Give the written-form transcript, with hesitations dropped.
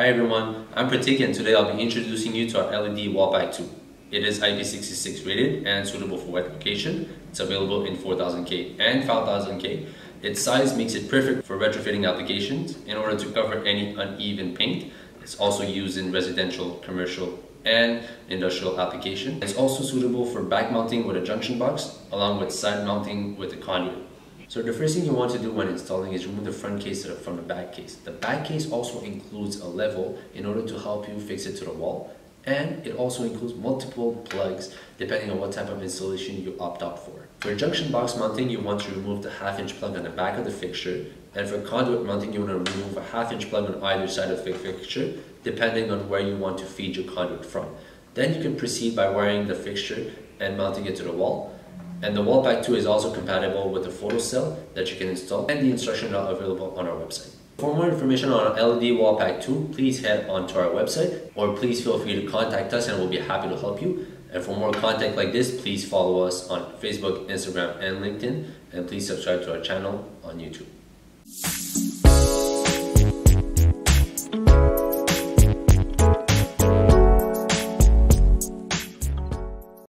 Hi everyone, I'm Pratik and today I'll be introducing you to our LED wall pack 2. It is IP66 rated and suitable for wet application. It's available in 4000K and 5000K. Its size makes it perfect for retrofitting applications in order to cover any uneven paint. It's also used in residential, commercial, and industrial application. It's also suitable for back mounting with a junction box along with side mounting with a conduit. So the first thing you want to do when installing is remove the front case from the back case. The back case also includes a level in order to help you fix it to the wall, and it also includes multiple plugs depending on what type of installation you opt out for. For junction box mounting, you want to remove the 1/2 inch plug on the back of the fixture, and for conduit mounting, you want to remove a 1/2 inch plug on either side of the fixture depending on where you want to feed your conduit from. Then you can proceed by wiring the fixture and mounting it to the wall. And the wall pack 2 is also compatible with the photo cell that you can install, and the instructions are available on our website. For more information on our LED wall pack 2, please head on to our website, or please feel free to contact us and we'll be happy to help you. And for more content like this, please follow us on Facebook, Instagram, and LinkedIn, and please subscribe to our channel on YouTube.